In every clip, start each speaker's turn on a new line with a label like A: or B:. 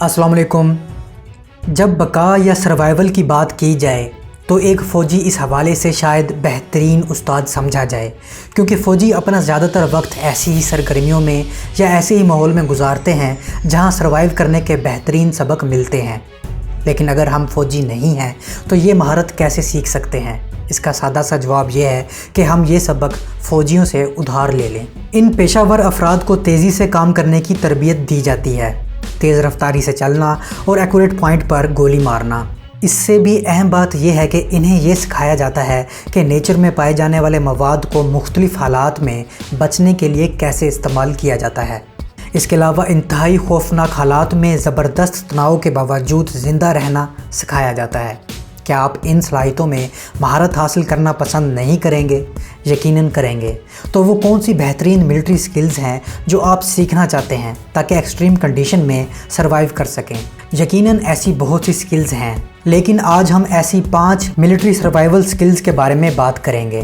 A: अस्सलाम वालेकुम। जब बका या सर्वाइवल की बात की जाए तो एक फ़ौजी इस हवाले से शायद बेहतरीन उस्ताद समझा जाए, क्योंकि फ़ौजी अपना ज़्यादातर वक्त ऐसी ही सरगर्मियों में या ऐसे ही माहौल में गुजारते हैं जहां सर्वाइव करने के बेहतरीन सबक मिलते हैं। लेकिन अगर हम फ़ौजी नहीं हैं तो ये महारत कैसे सीख सकते हैं? इसका सादा सा जवाब ये है कि हम ये सबक फ़ौजियों से उधार ले लें। इन पेशावर अफराद को तेज़ी से काम करने की तरबियत दी जाती है, तेज़ रफ्तारी से चलना और एक्यूरेट पॉइंट पर गोली मारना। इससे भी अहम बात यह है कि इन्हें यह सिखाया जाता है कि नेचर में पाए जाने वाले मवाद को मुख्तलिफ़ हालात में बचने के लिए कैसे इस्तेमाल किया जाता है। इसके अलावा इंतहाई खौफनाक हालात में ज़बरदस्त तनाव के बावजूद ज़िंदा रहना सिखाया जाता है। क्या आप इन सलाहियतों में महारत हासिल करना पसंद नहीं करेंगे? यकीनन करेंगे। तो वो कौन सी बेहतरीन मिलिट्री स्किल्स हैं जो आप सीखना चाहते हैं ताकि एक्सट्रीम कंडीशन में सर्वाइव कर सकें? यकीनन ऐसी बहुत सी स्किल्स हैं, लेकिन आज हम ऐसी 5 मिलिट्री सर्वाइवल स्किल्स के बारे में बात करेंगे।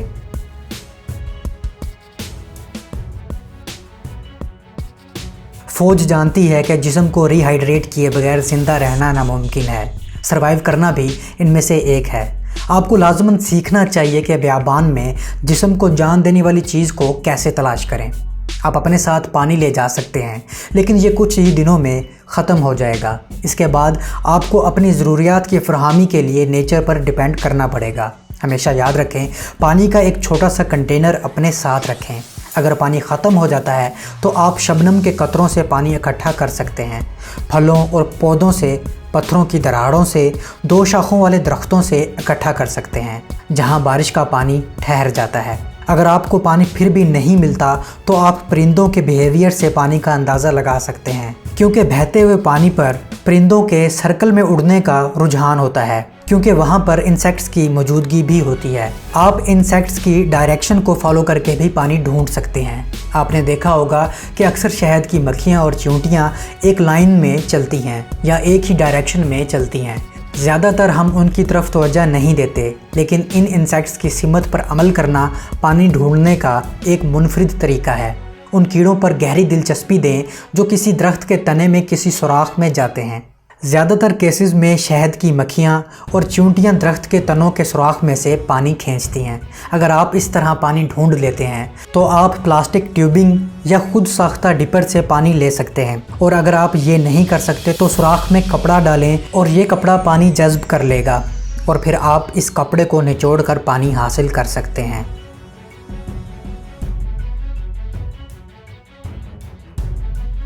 A: फ़ौज जानती है कि जिस्म को रिहाइड्रेट किए बगैर ज़िंदा रहना नामुमकिन है। सर्वाइव करना भी इनमें से एक है। आपको लाजमन सीखना चाहिए कि बियाबान में जिस्म को जान देने वाली चीज़ को कैसे तलाश करें। आप अपने साथ पानी ले जा सकते हैं, लेकिन ये कुछ ही दिनों में ख़त्म हो जाएगा। इसके बाद आपको अपनी ज़रूरियात की फ़राहमी के लिए नेचर पर डिपेंड करना पड़ेगा। हमेशा याद रखें, पानी का एक छोटा सा कंटेनर अपने साथ रखें। अगर पानी ख़त्म हो जाता है तो आप शबनम के कतरों से पानी इकट्ठा कर सकते हैं, फलों और पौधों से, पत्थरों की दरारों से, 2 शाखों वाले दरख्तों से इकट्ठा कर सकते हैं जहां बारिश का पानी ठहर जाता है। अगर आपको पानी फिर भी नहीं मिलता तो आप परिंदों के बिहेवियर से पानी का अंदाज़ा लगा सकते हैं, क्योंकि बहते हुए पानी पर परिंदों के सर्कल में उड़ने का रुझान होता है, क्योंकि वहाँ पर इंसेक्ट्स की मौजूदगी भी होती है। आप इंसेक्ट्स की डायरेक्शन को फॉलो करके भी पानी ढूंढ सकते हैं। आपने देखा होगा कि अक्सर शहद की मक्खियाँ और चींटियाँ एक लाइन में चलती हैं या एक ही डायरेक्शन में चलती हैं। ज़्यादातर हम उनकी तरफ तवज्जो नहीं देते, लेकिन इन इंसेक्ट्स की सिमत पर अमल करना पानी ढूंढने का एक मुनफरिद तरीका है। उन कीड़ों पर गहरी दिलचस्पी दें जो किसी दरख्त के तने में किसी सुराख में जाते हैं। ज़्यादातर केसेस में शहद की मक्खियाँ और चींटियाँ दरख्त के तनों के सुराख में से पानी खींचती हैं। अगर आप इस तरह पानी ढूंढ लेते हैं तो आप प्लास्टिक ट्यूबिंग या खुद साख्ता डिपर से पानी ले सकते हैं, और अगर आप ये नहीं कर सकते तो सुराख में कपड़ा डालें और ये कपड़ा पानी जज़्ब कर लेगा, और फिर आप इस कपड़े को निचोड़ कर पानी हासिल कर सकते हैं।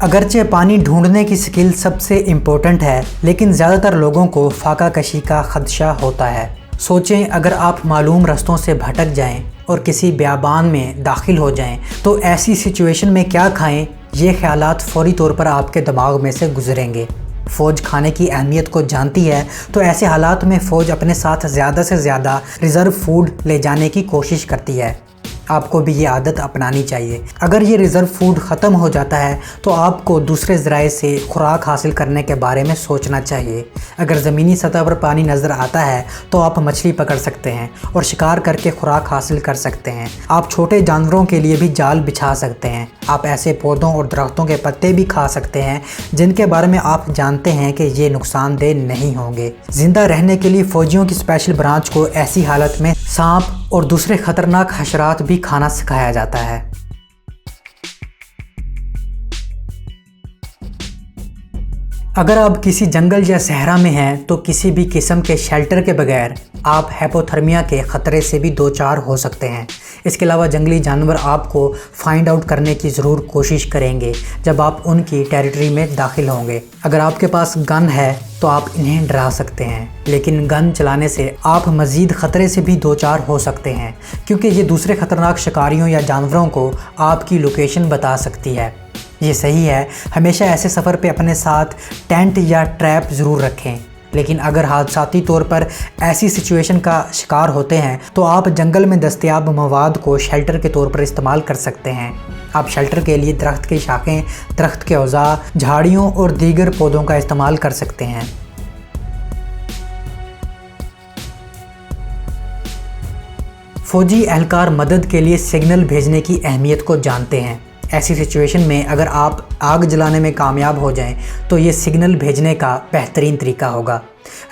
A: अगरचे पानी ढूंढने की स्किल सबसे इम्पोर्टेंट है, लेकिन ज़्यादातर लोगों को फाका कशी का खदशा होता है। सोचें, अगर आप मालूम रस्तों से भटक जाएं और किसी बियाबान में दाखिल हो जाएं तो ऐसी सिचुएशन में क्या खाएं, ये ख्यालात फ़ौरी तौर पर आपके दिमाग में से गुजरेंगे। फ़ौज खाने की अहमियत को जानती है, तो ऐसे हालात में फ़ौज अपने साथ ज़्यादा से ज़्यादा रिज़र्व फूड ले जाने की कोशिश करती है। आपको भी ये आदत अपनानी चाहिए। अगर ये रिज़र्व फूड ख़त्म हो जाता है तो आपको दूसरे ज़राए से खुराक हासिल करने के बारे में सोचना चाहिए। अगर ज़मीनी सतह पर पानी नज़र आता है तो आप मछली पकड़ सकते हैं और शिकार करके खुराक हासिल कर सकते हैं। आप छोटे जानवरों के लिए भी जाल बिछा सकते हैं। आप ऐसे पौधों और दरख्तों के पत्ते भी खा सकते हैं जिनके बारे में आप जानते हैं कि ये नुकसानदेह नहीं होंगे। ज़िंदा रहने के लिए फ़ौजियों की स्पेशल ब्रांच को ऐसी हालत में सांप और दूसरे ख़तरनाक हशरात भी खाना सिखाया जाता है। अगर आप किसी जंगल या सहरा में हैं तो किसी भी किस्म के शेल्टर के बगैर आप हाइपोथर्मिया के ख़तरे से भी दो चार हो सकते हैं। इसके अलावा जंगली जानवर आपको फाइंड आउट करने की ज़रूर कोशिश करेंगे जब आप उनकी टेरिटरी में दाखिल होंगे। अगर आपके पास गन है तो आप इन्हें डरा सकते हैं, लेकिन गन चलाने से आप मज़ीद ख़तरे से भी दो चार हो सकते हैं, क्योंकि ये दूसरे ख़तरनाक शिकारियों या जानवरों को आपकी लोकेशन बता सकती है। ये सही है, हमेशा ऐसे सफ़र पे अपने साथ टेंट या ट्रैप ज़रूर रखें, लेकिन अगर हादसाती तौर पर ऐसी सिचुएशन का शिकार होते हैं तो आप जंगल में दस्तयाब मवाद को शेल्टर के तौर पर इस्तेमाल कर सकते हैं। आप शेल्टर के लिए दरख्त की शाखें, दरख्त के औज़ार, झाड़ियों और दीगर पौधों का इस्तेमाल कर सकते हैं। फ़ौजी एहलकार मदद के लिए सिग्नल भेजने की अहमियत को जानते हैं। ایسی سچویشن میں اگر آپ آگ جلانے میں کامیاب ہو جائیں تو یہ سگنل بھیجنے کا بہترین طریقہ ہوگا۔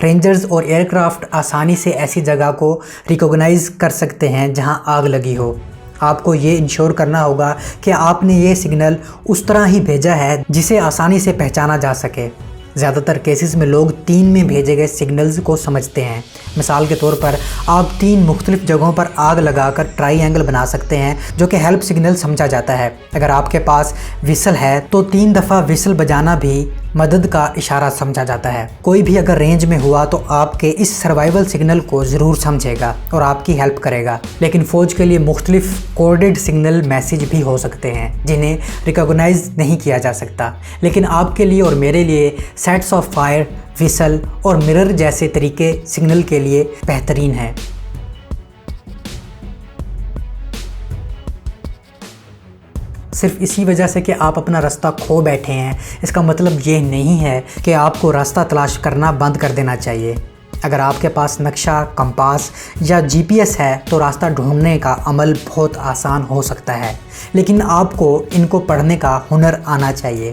A: رینجرز اور ایئر کرافٹ آسانی سے ایسی جگہ کو ریکوگنائز کر سکتے ہیں جہاں آگ لگی ہو۔ آپ کو یہ انشور کرنا ہوگا کہ آپ نے یہ سگنل اس طرح ہی بھیجا ہے جسے آسانی سے پہچانا جا سکے۔ زیادہ تر کیسز میں لوگ 3 میں بھیجے گئے سگنلز کو سمجھتے ہیں۔ مثال کے طور پر آپ 3 مختلف جگہوں پر آگ لگا کر ٹرائی اینگل بنا سکتے ہیں جو کہ ہیلپ سگنل سمجھا جاتا ہے۔ اگر آپ کے پاس وسل ہے تو 3 دفعہ وسل بجانا بھی مدد کا اشارہ سمجھا جاتا ہے۔ کوئی بھی اگر رینج میں ہوا تو آپ کے اس سروائیول سگنل کو ضرور سمجھے گا اور آپ کی ہیلپ کرے گا۔ لیکن فوج کے لیے مختلف کوڈڈ سگنل میسیج بھی ہو سکتے ہیں جنہیں ریکوگنائز نہیں کیا جا سکتا، لیکن آپ کے لیے اور میرے لیے سیٹس آف فائر، وسل اور مرر جیسے طریقے سگنل کے لیے بہترین ہیں۔ صرف اسی وجہ سے کہ آپ اپنا راستہ کھو بیٹھے ہیں اس کا مطلب یہ نہیں ہے کہ آپ کو راستہ تلاش کرنا بند کر دینا چاہیے۔ اگر آپ کے پاس نقشہ، کمپاس یا GPS ہے تو راستہ ڈھونڈنے کا عمل بہت آسان ہو سکتا ہے، لیکن آپ کو ان کو پڑھنے کا ہنر آنا چاہیے۔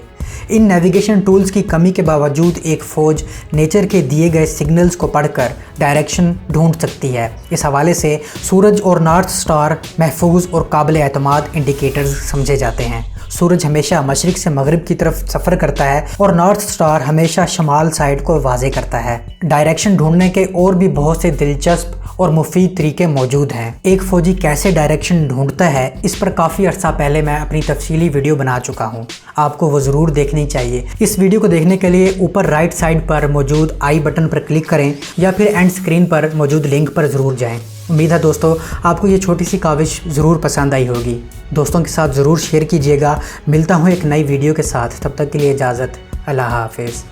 A: ان نیویگیشن ٹولز کی کمی کے باوجود ایک فوج نیچر کے دیے گئے سگنلز کو پڑھ کر ڈائریکشن ڈھونڈ سکتی ہے۔ اس حوالے سے سورج اور نارتھ سٹار محفوظ اور قابل اعتماد انڈیکیٹرز سمجھے جاتے ہیں۔ سورج ہمیشہ مشرق سے مغرب کی طرف سفر کرتا ہے اور نارتھ سٹار ہمیشہ شمال سائڈ کو واضح کرتا ہے۔ ڈائریکشن ڈھونڈنے کے اور بھی بہت سے دلچسپ اور مفید طریقے موجود ہیں۔ ایک فوجی کیسے ڈائریکشن ڈھونڈتا ہے اس پر کافی عرصہ پہلے میں اپنی تفصیلی ویڈیو بنا چکا ہوں، آپ کو وہ ضرور دیکھنی چاہیے۔ اس ویڈیو کو دیکھنے کے لیے اوپر رائٹ سائڈ پر موجود آئی بٹن پر کلک کریں یا پھر اینڈ اسکرین پر موجود لنک پر ضرور جائیں۔ امید ہے دوستو آپ کو یہ چھوٹی سی کاوش ضرور پسند آئی ہوگی۔ دوستوں کے ساتھ ضرور شیئر کیجیے گا۔ ملتا ہوں ایک نئی ویڈیو کے ساتھ، تب تک کے لیے اجازت، اللہ حافظ۔